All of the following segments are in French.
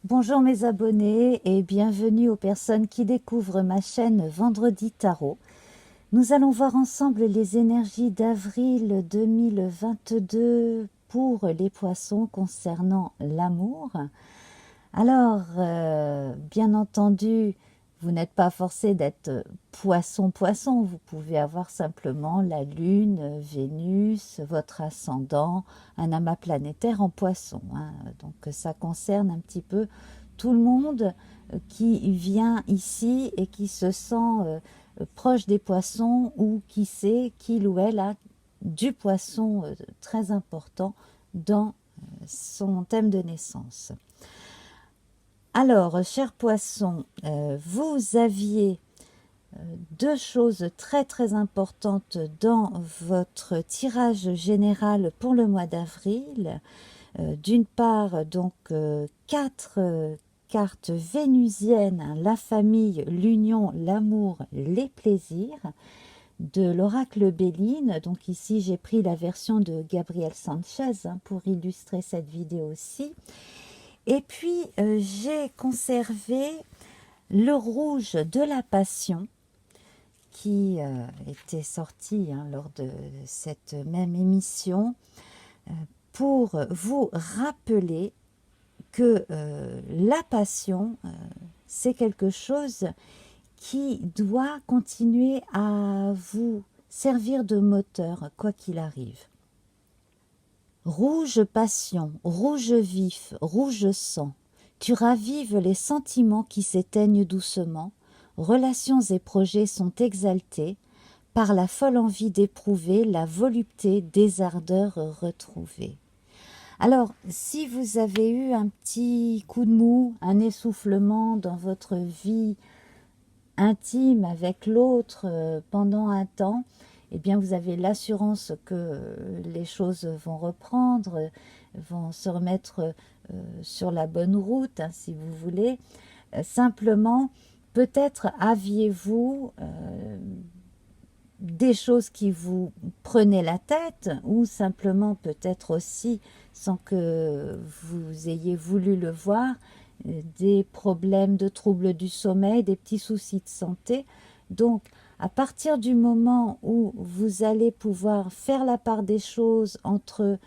Bonjour mes abonnés et bienvenue aux personnes qui découvrent ma chaîne Vendredi Tarot. Nous allons voir ensemble les énergies d'avril 2022 pour les poissons concernant l'amour. Alors, bien entendu, vous n'êtes pas forcé d'être poisson-poisson, vous pouvez avoir simplement la Lune, Vénus, votre ascendant, un amas planétaire en poisson. Donc ça concerne un petit peu tout le monde qui vient ici et qui se sent proche des poissons ou qui sait qu'il ou elle a du poisson très important dans son thème de naissance. Alors, chers poissons, vous aviez deux choses très très importantes dans votre tirage général pour le mois d'avril. D'une part, donc, quatre cartes vénusiennes, hein, la famille, l'union, l'amour, les plaisirs, de l'oracle Béline. Donc ici, j'ai pris la version de Gabriel Sanchez pour illustrer cette vidéo-ci. Et puis, j'ai conservé le rouge de la passion qui était sorti lors de cette même émission pour vous rappeler que la passion, c'est quelque chose qui doit continuer à vous servir de moteur, quoi qu'il arrive. Rouge passion, rouge vif, rouge sang, tu ravives les sentiments qui s'éteignent doucement, relations et projets sont exaltés par la folle envie d'éprouver la volupté des ardeurs retrouvées. Alors, si vous avez eu un petit coup de mou, un essoufflement dans votre vie intime avec l'autre pendant un temps, eh bien vous avez l'assurance que les choses vont reprendre, vont se remettre sur la bonne route, hein, si vous voulez. Simplement, peut-être aviez-vous des choses qui vous prenaient la tête, ou simplement peut-être aussi, sans que vous ayez voulu le voir, des problèmes de troubles du sommeil, des petits soucis de santé. Donc, à partir du moment où vous allez pouvoir faire la part des choses entre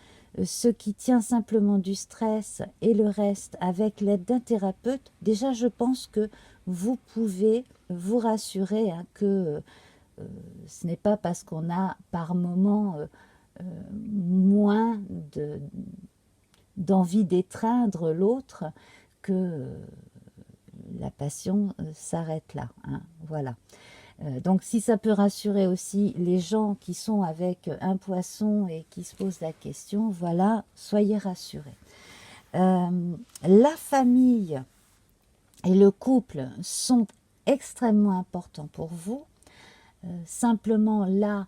ce qui tient simplement du stress et le reste avec l'aide d'un thérapeute, déjà je pense que vous pouvez vous rassurer que ce n'est pas parce qu'on a par moment moins d'envie d'étreindre l'autre que la passion s'arrête là. Voilà. Donc si ça peut rassurer aussi les gens qui sont avec un poisson et qui se posent la question, voilà, soyez rassurés. La famille et le couple sont extrêmement importants pour vous. Simplement là,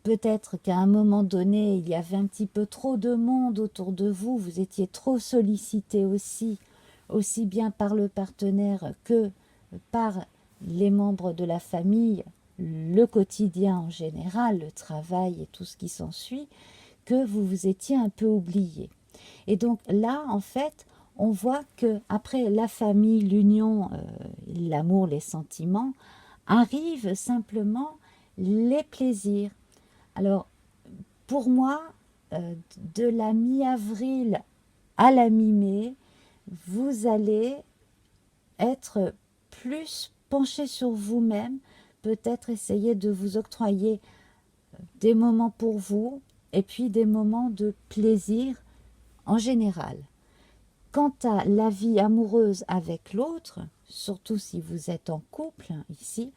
peut-être qu'à un moment donné, il y avait un petit peu trop de monde autour de vous, vous étiez trop sollicité aussi bien par le partenaire que par les membres de la famille, le quotidien en général, le travail et tout ce qui s'ensuit, que vous vous étiez un peu oublié. Et donc là, en fait, on voit que après la famille, l'union, l'amour, les sentiments, arrivent simplement les plaisirs. Alors, pour moi, de la mi-avril à la mi-mai, vous allez être plus penché sur vous-même, peut-être essayer de vous octroyer des moments pour vous et puis des moments de plaisir en général. Quant à la vie amoureuse avec l'autre, surtout si vous êtes en couple ici,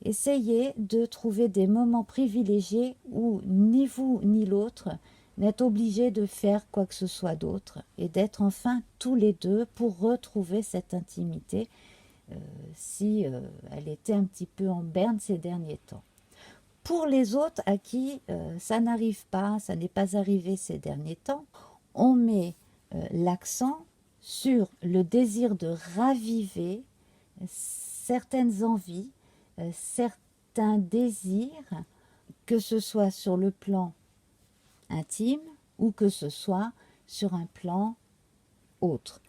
essayez de trouver des moments privilégiés où ni vous ni l'autre n'êtes obligés de faire quoi que ce soit d'autre et d'être enfin tous les deux pour retrouver cette intimité si elle était un petit peu en berne ces derniers temps. Pour les autres à qui ça n'arrive pas, ça n'est pas arrivé ces derniers temps, on met l'accent sur le désir de raviver certaines envies, certains désirs, que ce soit sur le plan intime ou que ce soit sur un plan autre.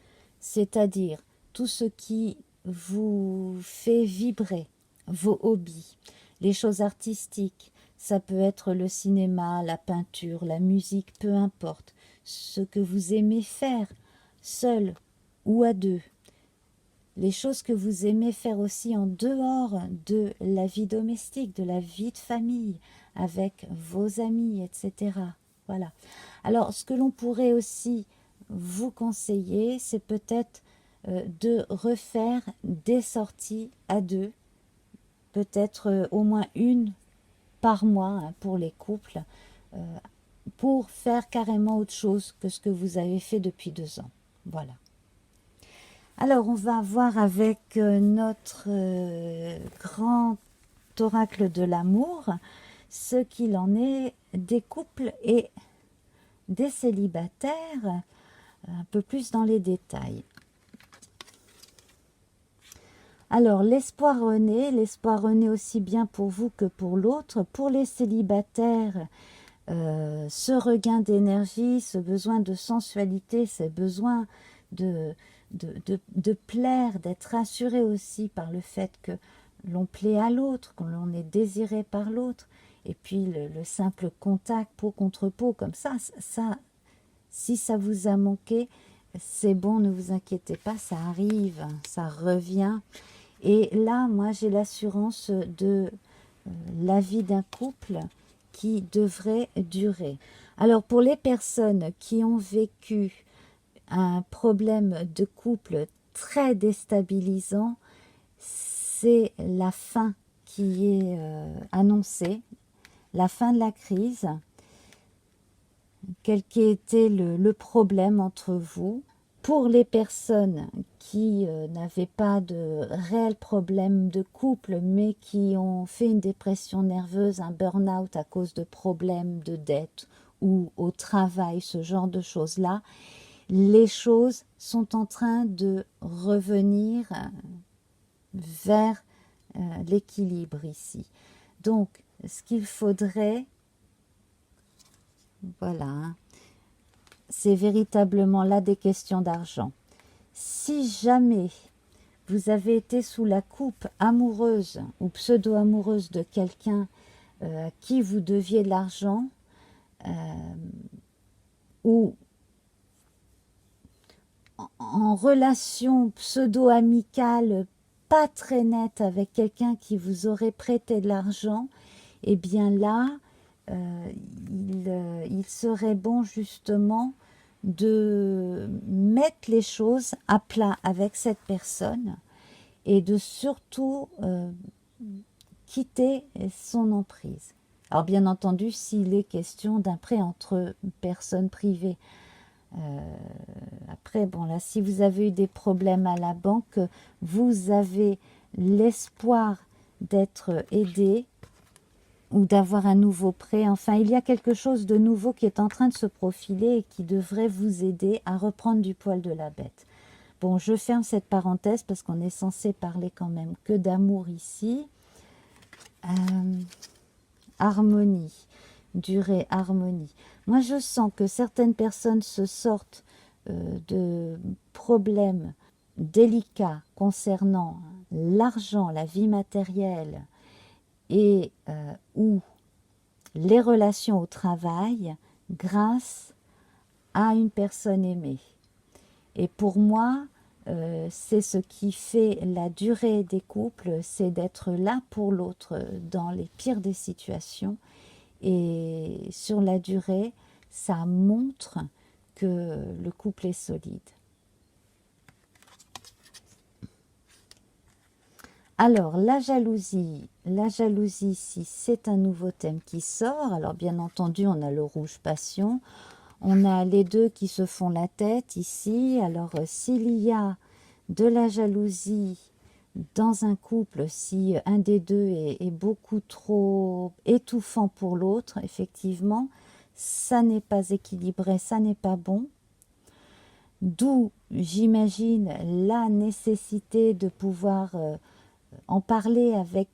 c'est-à-dire tout ce qui vous fait vibrer, vos hobbies, les choses artistiques. Ça peut être le cinéma, la peinture, la musique, peu importe. Ce que vous aimez faire, seul ou à deux. Les choses que vous aimez faire aussi en dehors de la vie domestique, de la vie de famille, avec vos amis, etc. Voilà. Alors, ce que l'on pourrait aussi vous conseiller, c'est peut-être de refaire des sorties à deux, peut-être au moins une par mois hein, pour les couples, pour faire carrément autre chose que ce que vous avez fait depuis 2 ans. Voilà. Alors, on va voir avec notre grand oracle de l'amour ce qu'il en est des couples et des célibataires, un peu plus dans les détails. Alors, l'espoir renaît aussi bien pour vous que pour l'autre. Pour les célibataires, ce regain d'énergie, ce besoin de sensualité, ce besoin de plaire, d'être assuré aussi par le fait que l'on plaît à l'autre, que l'on est désiré par l'autre, et puis le simple contact peau contre peau, comme ça, si ça vous a manqué, c'est bon, ne vous inquiétez pas, ça arrive, ça revient. Et là, moi, j'ai l'assurance de la vie d'un couple qui devrait durer. Alors, pour les personnes qui ont vécu un problème de couple très déstabilisant, c'est la fin qui est annoncée, la fin de la crise, quel qu'ait été le problème entre vous. Pour les personnes qui n'avaient pas de réel problème de couple, mais qui ont fait une dépression nerveuse, un burn-out à cause de problèmes de dette ou au travail, ce genre de choses-là, les choses sont en train de revenir vers l'équilibre ici. Donc, ce qu'il faudrait, voilà, hein, c'est véritablement là des questions d'argent. Si jamais vous avez été sous la coupe amoureuse ou pseudo-amoureuse de quelqu'un à qui vous deviez de l'argent, ou en relation pseudo-amicale pas très nette avec quelqu'un qui vous aurait prêté de l'argent, eh bien là, il serait bon justement de mettre les choses à plat avec cette personne et de surtout quitter son emprise. Alors bien entendu, s'il est question d'un prêt entre personnes privées. Après, bon là, si vous avez eu des problèmes à la banque, vous avez l'espoir d'être aidé ou d'avoir un nouveau prêt. Enfin, il y a quelque chose de nouveau qui est en train de se profiler et qui devrait vous aider à reprendre du poil de la bête. Bon, je ferme cette parenthèse parce qu'on est censé parler quand même que d'amour ici. Harmonie, durée, harmonie. Moi, je sens que certaines personnes se sortent de problèmes délicats concernant l'argent, la vie matérielle et ou les relations au travail grâce à une personne aimée. Et pour moi, c'est ce qui fait la durée des couples, c'est d'être là pour l'autre dans les pires des situations. Et sur la durée, ça montre que le couple est solide. Alors, la jalousie ici, c'est un nouveau thème qui sort. Alors, bien entendu, on a le rouge passion. On a les deux qui se font la tête ici. Alors, s'il y a de la jalousie dans un couple, si un des deux est beaucoup trop étouffant pour l'autre, effectivement, ça n'est pas équilibré, ça n'est pas bon. D'où, j'imagine, la nécessité de pouvoir en parler avec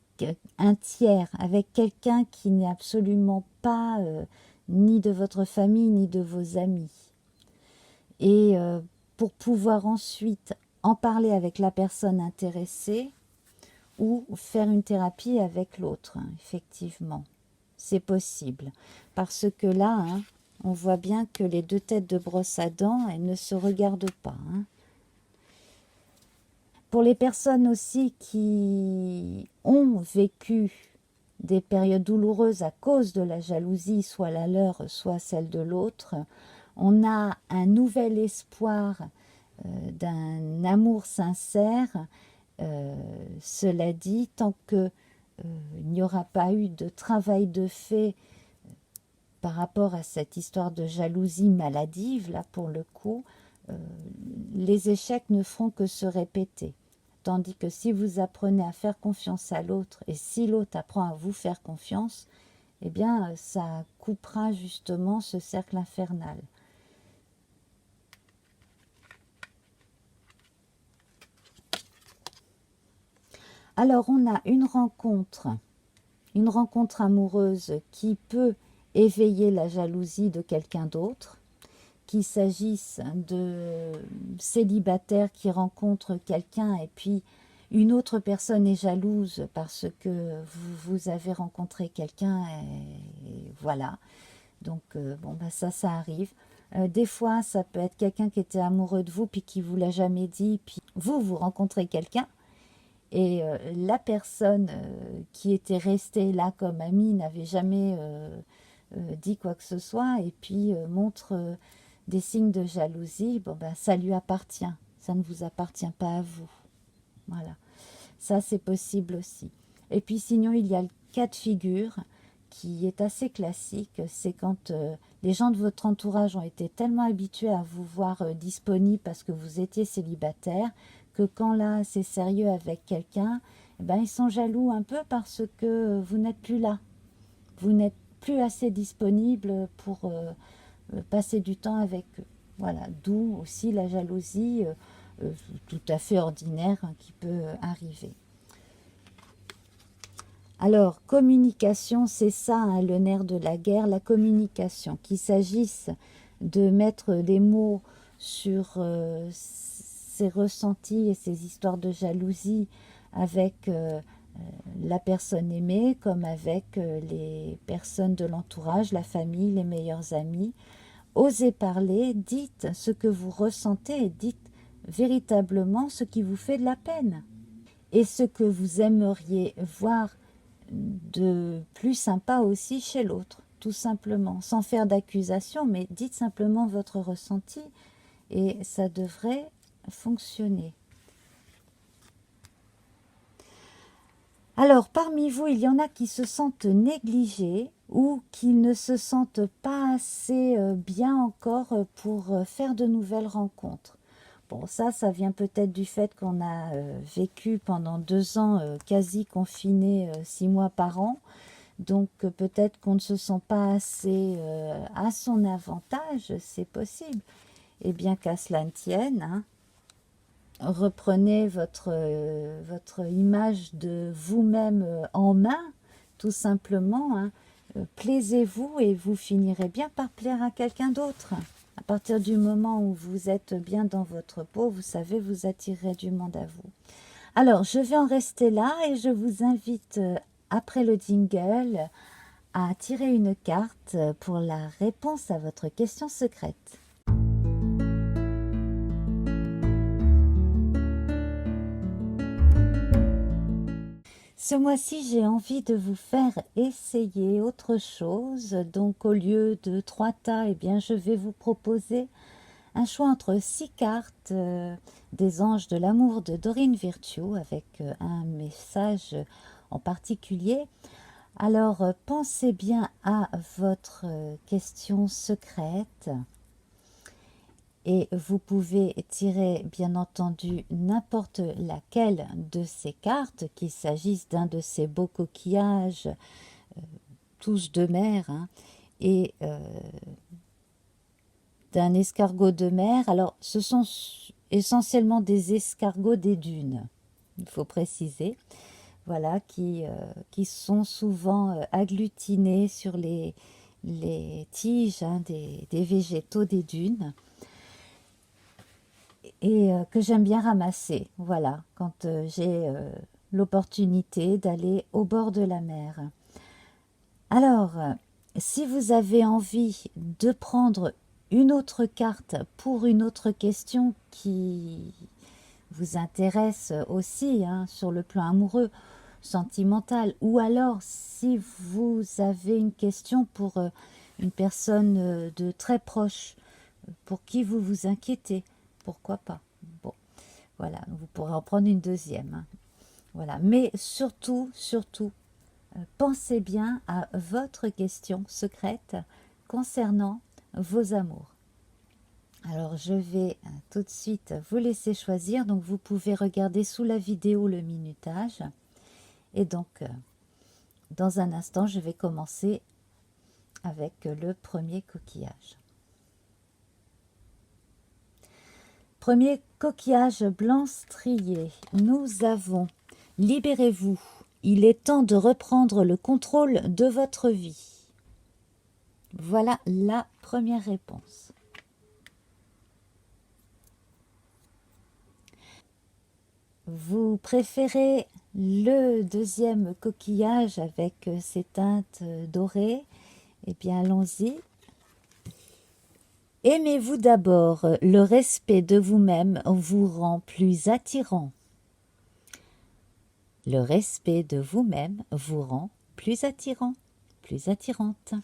un tiers, avec quelqu'un qui n'est absolument pas ni de votre famille, ni de vos amis. Et pour pouvoir ensuite en parler avec la personne intéressée ou faire une thérapie avec l'autre, hein, effectivement. C'est possible. Parce que là, hein, on voit bien que les deux têtes de brosse à dents, elles ne se regardent pas. Hein. Pour les personnes aussi qui ont vécu des périodes douloureuses à cause de la jalousie, soit la leur, soit celle de l'autre, on a un nouvel espoir d'un amour sincère. Cela dit, tant que il n'y aura pas eu de travail de fait par rapport à cette histoire de jalousie maladive, là pour le coup, les échecs ne feront que se répéter. Tandis que si vous apprenez à faire confiance à l'autre, et si l'autre apprend à vous faire confiance, eh bien, ça coupera justement ce cercle infernal. Alors, on a une rencontre amoureuse qui peut éveiller la jalousie de quelqu'un d'autre, qu'il s'agisse de célibataires qui rencontrent quelqu'un et puis une autre personne est jalouse parce que vous avez rencontré quelqu'un et voilà. Donc, bon, bah ça arrive. Des fois, ça peut être quelqu'un qui était amoureux de vous puis qui vous l'a jamais dit, puis vous rencontrez quelqu'un et la personne qui était restée là comme amie n'avait jamais dit quoi que ce soit et puis montre des signes de jalousie. Bon, ben, ça lui appartient, ça ne vous appartient pas à vous. Voilà, ça c'est possible aussi. Et puis sinon, il y a le cas de figure qui est assez classique, c'est quand les gens de votre entourage ont été tellement habitués à vous voir disponible parce que vous étiez célibataire, que quand là c'est sérieux avec quelqu'un, eh ben, ils sont jaloux un peu parce que vous n'êtes plus là. Vous n'êtes plus assez disponible pour passer du temps avec eux. Voilà, d'où aussi la jalousie tout à fait ordinaire hein, qui peut arriver. Alors, communication, c'est ça hein, le nerf de la guerre, la communication. Qu'il s'agisse de mettre des mots sur ses ressentis et ses histoires de jalousie avec la personne aimée, comme avec les personnes de l'entourage, la famille, les meilleurs amis. Osez parler, dites ce que vous ressentez et dites véritablement ce qui vous fait de la peine et ce que vous aimeriez voir de plus sympa aussi chez l'autre, tout simplement, sans faire d'accusation, mais dites simplement votre ressenti et ça devrait fonctionner. Alors, parmi vous, il y en a qui se sentent négligés ou qui ne se sentent pas assez bien encore pour faire de nouvelles rencontres. Bon, ça vient peut-être du fait qu'on a vécu pendant 2 ans quasi confiné 6 mois par an. Donc peut-être qu'on ne se sent pas assez à son avantage, c'est possible. Et bien qu'à cela ne tienne, hein, reprenez votre image de vous-même en main, tout simplement. Hein. Plaisez-vous et vous finirez bien par plaire à quelqu'un d'autre. À partir du moment où vous êtes bien dans votre peau, vous savez, vous attirerez du monde à vous. Alors, je vais en rester là et je vous invite, après le jingle, à tirer une carte pour la réponse à votre question secrète. Ce mois-ci, j'ai envie de vous faire essayer autre chose. Donc, au lieu de 3 tas, eh bien, je vais vous proposer un choix entre 6 cartes des anges de l'amour de Dorine Virtue avec un message en particulier. Alors, pensez bien à votre question secrète. Et vous pouvez tirer bien entendu n'importe laquelle de ces cartes, qu'il s'agisse d'un de ces beaux coquillages, tous de mer, hein, et d'un escargot de mer. Alors ce sont essentiellement des escargots des dunes, il faut préciser, voilà, qui sont souvent agglutinés sur les tiges hein, des végétaux des dunes. et que j'aime bien ramasser, voilà, quand j'ai l'opportunité d'aller au bord de la mer. Alors, si vous avez envie de prendre une autre carte pour une autre question qui vous intéresse aussi, hein, sur le plan amoureux, sentimental, ou alors si vous avez une question pour une personne de très proche, pour qui vous vous inquiétez, pourquoi pas. Bon, voilà, vous pourrez en prendre une deuxième, hein. Voilà, mais surtout, pensez bien à votre question secrète concernant vos amours. Alors, je vais tout de suite vous laisser choisir. Donc, vous pouvez regarder sous la vidéo le minutage. Et donc, dans un instant, je vais commencer avec le premier coquillage. Premier coquillage blanc strié. Nous avons « Libérez-vous ». Il est temps de reprendre le contrôle de votre vie. Voilà la première réponse. Vous préférez le deuxième coquillage avec ses teintes dorées? Eh bien, allons-y. Aimez-vous d'abord. Le respect de vous-même vous rend plus attirant. Le respect de vous-même vous rend plus attirant, plus attirante.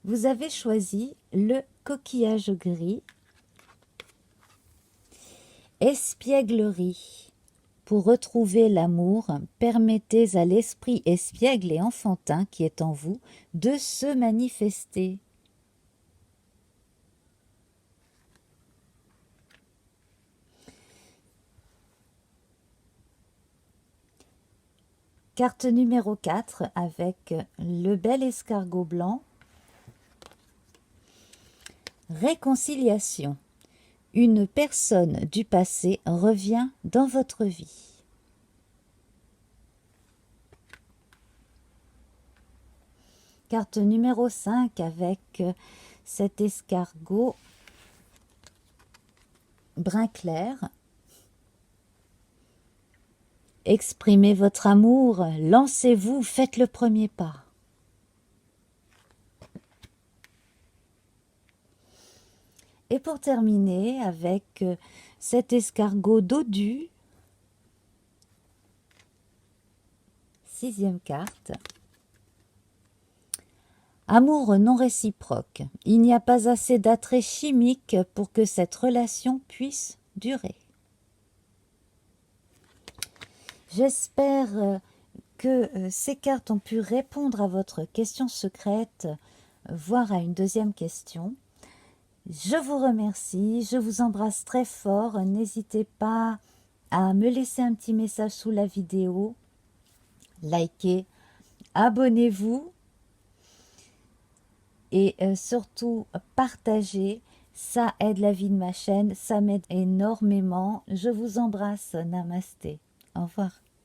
Vous avez choisi le coquillage gris. Espièglerie. Pour retrouver l'amour, permettez à l'esprit espiègle et enfantin qui est en vous de se manifester. Carte numéro 4 avec le bel escargot blanc. Réconciliation. Une personne du passé revient dans votre vie. Carte numéro 5 avec cet escargot brun clair. Exprimez votre amour, lancez-vous, faites le premier pas. Et pour terminer avec cet escargot dodu, 6e carte. Amour non réciproque. Il n'y a pas assez d'attrait chimique pour que cette relation puisse durer. J'espère que ces cartes ont pu répondre à votre question secrète, voire à une deuxième question. Je vous remercie, je vous embrasse très fort. N'hésitez pas à me laisser un petit message sous la vidéo, likez, abonnez-vous et surtout partagez. Ça aide la vie de ma chaîne, ça m'aide énormément. Je vous embrasse, namasté. Au revoir.